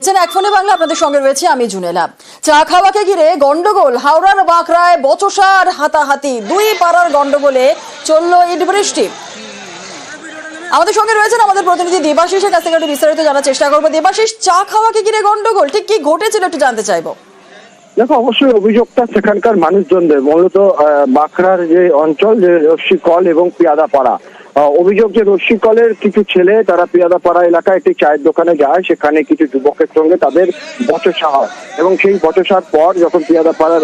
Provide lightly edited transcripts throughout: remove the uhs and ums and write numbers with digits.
এক ফোনে বাংলা আপনাদের সঙ্গে রয়েছে আমি জুনেলা। চা খাওয়াকে ঘিরে গন্ডগোল, হাওড়ার বাঁকড়ায় বচসার হাতাহাতি, দুই পাড়ার গন্ডগোলে চলল ইট বৃষ্টি। আমাদের সঙ্গে রয়েছেন আমাদের প্রতিনিধি দেবাশিসের কাছ থেকে একটু বিস্তারিত জানার চেষ্টা করবো। দেবাশিস, চা খাওয়াকে ঘিরে গন্ডগোল ঠিক কি ঘটেছিল একটু জানতে চাইবো। দেখো, অবশ্যই অভিযোগটা সেখানকার মানুষজনদের, মূলত বাঁকড়ার যে অঞ্চল, যে রশ্মিকল এবং পিয়াদাপাড়া। অভিযোগ যে রশ্মিকলের কিছু ছেলে তারা পিয়াদাপাড়া এলাকায় একটি চায়ের দোকানে যায়, সেখানে কিছু যুবকের সঙ্গে তাদের বচসা হয় এবং সেই বচসার পর যখন পিয়াদাপাড়ার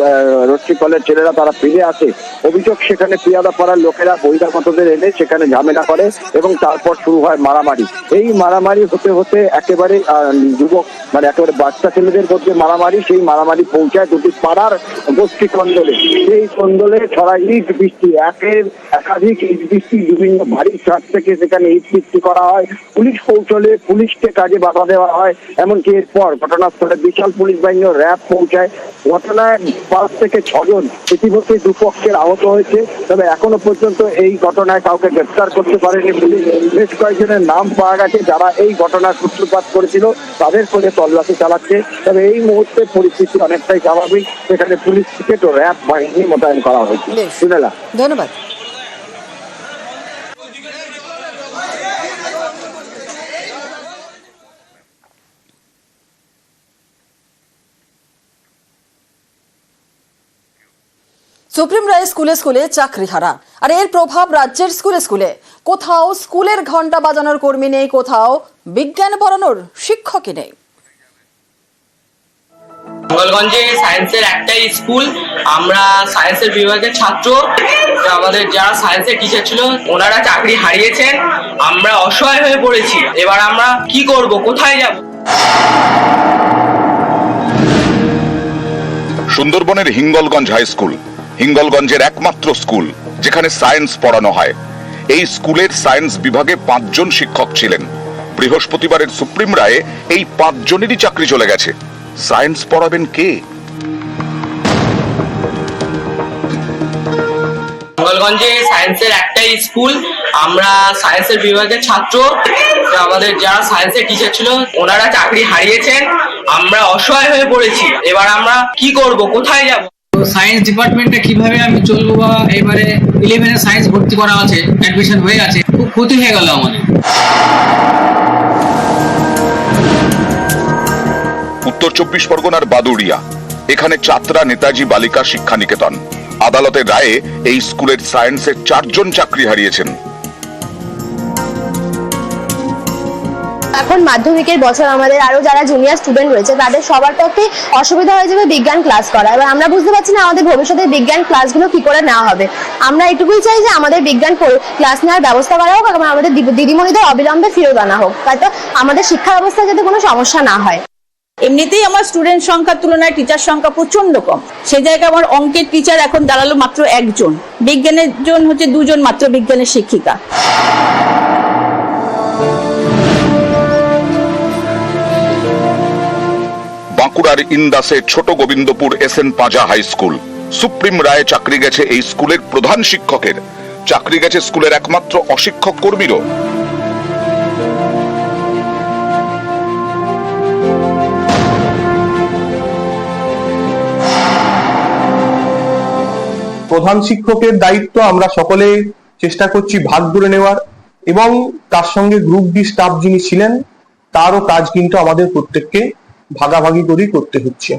রশ্মিকলের ছেলেরা তারা ফিরে আসে, অভিযোগ সেখানে পিয়াদাপাড়ার লোকেরা বহিরাগতদের এনে সেখানে ঝামেলা করে এবং তারপর শুরু হয় মারামারি। এই মারামারি হতে হতে একেবারে যুবক মানে একেবারে বাচ্চা ছেলেদের মধ্যে মারামারি, সেই মারামারি পৌঁছায় দুটি পাড়ার গোষ্ঠী কন্দলে। সেই কন্দলে ছড়া ইট বৃষ্টি, একাধিক ইট বৃষ্টি, বিভিন্ন বাড়ির ছাদ থেকে সেখানে ইট বৃষ্টি করা হয়। পুলিশ পৌঁছলে পুলিশকে কাজে বাধা দেওয়া হয়। এমনকি এরপর ঘটনাস্থলে বিশাল পুলিশ বাহিনী ও র্যাব পৌঁছায়। ঘটনায় 5 থেকে 6 জন ইতিমধ্যে দুপক্ষের আহত হয়েছে, তবে এখনো পর্যন্ত এই ঘটনায় কাউকে গ্রেফতার করতে পারেনি পুলিশ। বেশ কয়েকজনের নাম পাওয়া গেছে যারা এই ঘটনার সূত্রপাত করেছিল, তাদের করে তল্লাশি চালাচ্ছে। তবে এই মুহূর্তে পরিস্থিতি অনেকটাই স্বাভাবিক, সেখানে পুলিশ পিকেট ও র্যাব বাহিনী মোতায়েন করা হয়েছে। শুনেলা, ধন্যবাদ। সুপ্রিম রায় স্কুলে স্কুলে চাকরি হারা, আর এর প্রভাব রাজ্যের স্কুলে স্কুলে। কোথাও স্কুলের ঘন্টা বাজানোর কর্মী নেই, কোথাও বিজ্ঞান পড়ানোর শিক্ষকই নেই। মঙ্গলগঞ্জে সায়েন্সের একটাই স্কুল, আমরা সায়েন্সের বিভাগের ছাত্র। আমাদের যারা সায়েন্সের টিচার ছিল ওনারা চাকরি হারিয়েছেন, আমরা অসহায় হয়ে পড়েছি। এবার আমরা কি করব, কোথায় যাব? সুন্দরবনের হিঙ্গলগঞ্জ হাই স্কুল হিঙ্গলগঞ্জের একমাত্র স্কুল যেখানে সায়েন্স পড়ানো হয়। এই স্কুলের সায়েন্স বিভাগে 5 জন শিক্ষক ছিলেন। বৃহস্পতিবারের সুপ্রিম রায়ে এই 5 জনেরই চাকরি চলে গেছে। সায়েন্স পড়াবেন কে? মঙ্গলগঞ্জে সায়েন্সের একটাই স্কুল, আমরা সায়েন্সের বিভাগের ছাত্র। আমাদের যারা সায়েন্সের টিচার ছিল ওনারা চাকরি হারিয়েছেন, আমরা অসহায় হয়ে পড়েছি। এবার আমরা কি করব, কোথায় যাব? সায়েন্স ডিপার্টমেন্টে কিভাবে আমি চলবো, বা এবারে 11-এ সায়েন্স ভর্তি করা আছে, অ্যাডমিশন হয়ে আছে, খুব ক্ষতি হয়ে গেল আমাদের। উত্তর 24 পরগনার বাদুড়িয়া, এখানে চাতরা নেতাজি বালিকা শিক্ষা নিকেতন। আদালতের রায়ে এই স্কুলের সায়েন্সের 4 জন চাকরি হারিয়েছেন। এখন মাধ্যমিকের বছর, আমাদের আরো যারা জুনিয়র স্টুডেন্ট রয়েছে তাদের সবার পক্ষে অসুবিধা হয়ে যাবে বিজ্ঞান ক্লাস করা। এবার আমরা বুঝতে পারছি না আমাদের ভবিষ্যতে বিজ্ঞান ক্লাসগুলো কি করে নেওয়া হবে। আমরা এটুকুই চাই যে আমাদের বিজ্ঞান ক্লাস নেওয়ার ব্যবস্থা করা হোক, এবং আমাদের দিদিমণিদের অবিলম্বে ফেরত আনা হোক, তাতে আমাদের শিক্ষা ব্যবস্থায় যাতে কোনো সমস্যা না হয়। এমনিতেই আমার স্টুডেন্ট সংখ্যার তুলনায় টিচার সংখ্যা প্রচন্ড কম। সেই জায়গায় আমার অঙ্কের টিচার এখন দাঁড়ালো মাত্র 1 জন, বিজ্ঞানের জন হচ্ছে 2 জন মাত্র বিজ্ঞানের শিক্ষিকা। বাঁকুড়ার ইন্দাসে ছোট গোবিন্দপুর SN পাঁজা হাই স্কুল। সুপ্রিম রায়ে চাকরি গেছে এই স্কুলের প্রধান শিক্ষকের, চাকরি গেছে স্কুলের একমাত্র অশিক্ষক কর্মীরও। প্রধান শিক্ষকের দায়িত্ব আমরা সকলে চেষ্টা করছি ভাগ করে নেওয়ার, এবং তার সঙ্গে গ্রুপ ডি স্টাফ যিনি ছিলেন তারও কাজ কিন্তু আমাদের প্রত্যেককে ভাগাভাগি করেই করতে হচ্ছে।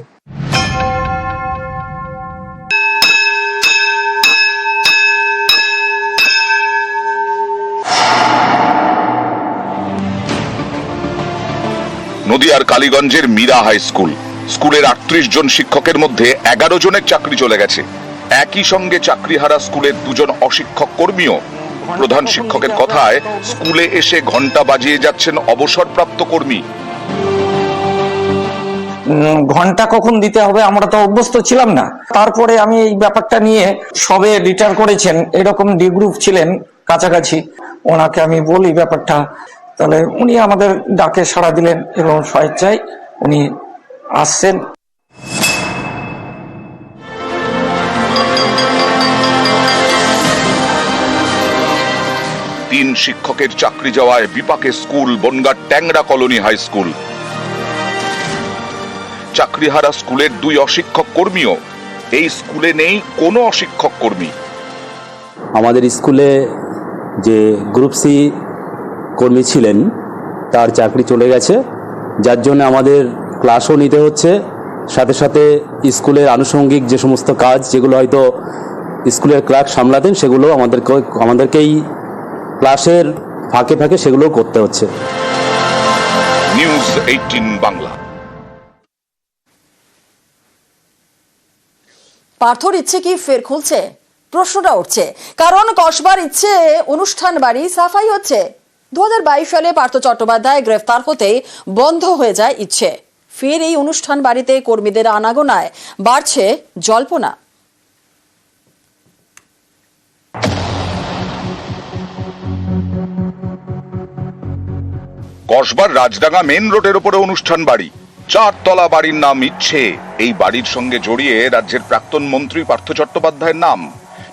নদিয়ার কালীগঞ্জের মীরা হাই স্কুল, স্কুলের 38 জন শিক্ষকের মধ্যে 11 জনের চাকরি চলে গেছে। একই সঙ্গে চাকরিহারা স্কুলের 2 জন অশিক্ষক কর্মীও। প্রধান শিক্ষকের কথায় স্কুলে এসে ঘন্টা বাজিয়ে যাচ্ছেন অবসরপ্রাপ্ত কর্মী। ঘন্টা কখন দিতে হবে আমরা তো অভ্যস্ত ছিলাম না। তারপরে আমি এই ব্যাপারটা নিয়ে সবে রিটায়ার করেছেন এরকম ডি গ্রুপ ছিলেন কাছাকাছি, ওনাকে আমি বলি ব্যাপারটা, তাহলে উনি আমাদের ডাকে সাড়া দিলেন এবং স্বেচ্ছায় উনি আসছেন। 3 শিক্ষকের চাকরি যাওয়ায় বিপাকে স্কুল বনগাঁ ট্যাংরা কলোনি হাই স্কুল। চাকরিহারা স্কুলের 2 অশিক্ষক কর্মীও। এই স্কুলে নেই কোনো অশিক্ষক কর্মী। আমাদের স্কুলে যে গ্রুপ সি কর্মী ছিলেন তার চাকরি চলে গেছে, যার জন্য আমাদের ক্লাসও নিতে হচ্ছে, সাথে সাথে স্কুলের আনুষঙ্গিক যে সমস্ত কাজ যেগুলো হয়তো স্কুলের ক্লার্ক সামলাতেন সেগুলো আমাদেরকেই ক্লাসের ফাঁকে ফাঁকে সেগুলোও করতে হচ্ছে। নিউজ 18 বাংলা। পার্থর ইচ্ছে কি ফের খুলছে? প্রশ্নটা উঠছে, কারণ কসবার ইচ্ছে অনুষ্ঠান বাড়ি সাফাই হচ্ছে। 2022 সালে পার্থ চট্টোপাধ্যায় গ্রেফতার হতেই বন্ধ হয়ে যায় ইচ্ছে। ফের এই অনুষ্ঠান বাড়িতে কর্মীদের আনাগোনায় বাড়ছে জল্পনা। কসবার রাজডাঙ্গা মেন রোডের উপরে অনুষ্ঠান বাড়ি, 4 তলা বাড়ির নাম ইচ্ছে। এই বাড়ির সঙ্গে জড়িয়ে রাজ্যের প্রাক্তন মন্ত্রী পার্থ চট্টোপাধ্যায়ের নাম।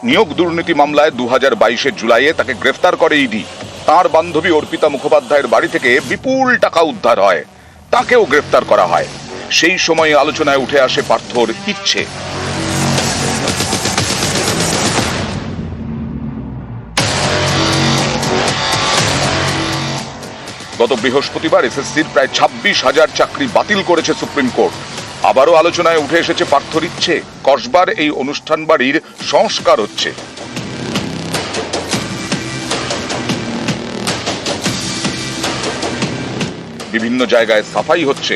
নিয়োগ দুর্নীতি মামলায় 2022 জুলাইয়ে তাকে গ্রেফতার করে ইডি। তার বান্ধবী অর্পিতা মুখোপাধ্যায়ের বাড়ি থেকে বিপুল টাকা উদ্ধার হয়, তাকেও গ্রেফতার করা হয়। সেই সময় আলোচনায় উঠে আসে পার্থর ইচ্ছে। গত বৃহস্পতিবার এসএসসির প্রায় 26,000 চাকরি বাতিল করেছে সুপ্রিম কোর্ট। আবারও আলোচনায় উঠে এসেছে পার্থর ইচ্ছে। কসবার এই অনুষ্ঠান বাড়ির সংস্কার হচ্ছে। বিভিন্ন জায়গায় সাফাই হচ্ছে।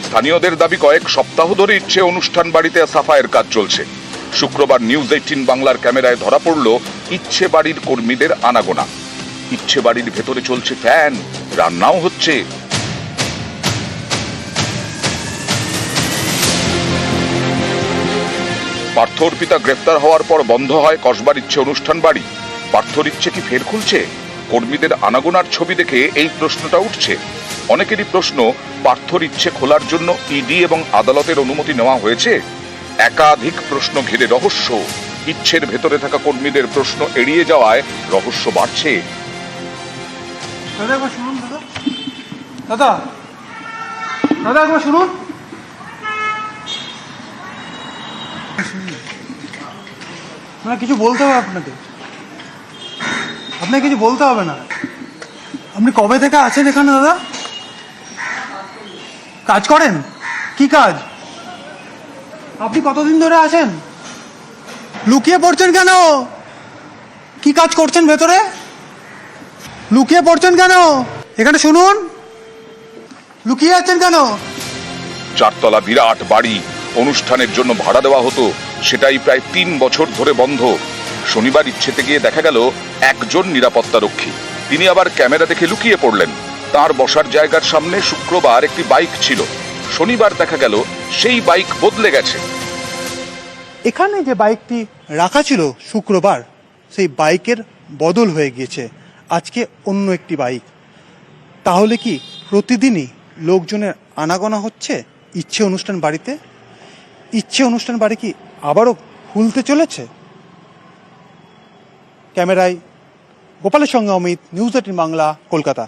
স্থানীয়দের দাবি কয়েক সপ্তাহ ধরে ইচ্ছে অনুষ্ঠান বাড়িতে সাফাইয়ের কাজ চলছে। শুক্রবার নিউজ 18 বাংলার ক্যামেরায় ধরা পড়ল ইচ্ছে বাড়ির কর্মীদের আনাগোনা। ইচ্ছে বাড়ির ভেতরে চলছে ফ্যান, রান্নাও হচ্ছে। পার্থ অর্পিতা গ্রেফতার হওয়ার পর বন্ধ হয় কসবার ইচ্ছে অনুষ্ঠান বাড়ি। পার্থর ইচ্ছে কি ফের খুলছে? কর্মীদের আনাগোনার ছবি দেখে এই প্রশ্নটা উঠছে। অনেকেরই প্রশ্ন, পার্থর ইচ্ছে খোলার জন্য ইডি এবং আদালতের অনুমতি নেওয়া হয়েছে। একাধিক প্রশ্ন ঘিরে রহস্য। ইচ্ছের ভেতরে থাকা কর্মীদের প্রশ্ন এড়িয়ে যাওয়ায় রহস্য বাড়ছে। দাদা একবার শুনুন, দাদা একবার শুনুন। কিছু বলতে হবে আপনাকে কিছু বলতে হবে না। আপনি কবে থেকে আছেন এখানে দাদা? কাজ করেন? কি কাজ? আপনি কতদিন ধরে আছেন? লুকিয়ে পড়ছেন কেন? কি কাজ করছেন ভেতরে? লুকিয়ে পড়ছেন কেন? এখানে শুনুন, লুকিয়ে আছেন কেন? 4 তলা বিরাট বাড়ি অনুষ্ঠানের জন্য ভাড়া দেওয়া হতো, সেটাই প্রায় 3 বছর ধরে বন্ধ। শনিবার ইচ্ছেতে গিয়ে দেখা গেল একজন নিরাপত্তা রক্ষী, তিনি আবার ক্যামেরা দেখে লুকিয়ে পড়লেন। তার বসার জায়গার সামনে শুক্রবার একটি বাইক ছিল, শনিবার দেখা গেল সেই বাইক বদলে গেছে। এখানে যে বাইকটি রাখা ছিল শুক্রবার, সেই বাইকের বদল হয়ে গিয়েছে, আজকে অন্য একটি বাইক। তাহলে কি প্রতিদিনই লোকজনের আনাগোনা হচ্ছে ইচ্ছে অনুষ্ঠান বাড়িতে? ইচ্ছে অনুষ্ঠান বাড়ি কি আবারও খুলতে চলেছে? ক্যামেরায় গোপালের সঙ্গে অমিত, নিউজ 18 বাংলা, কলকাতা।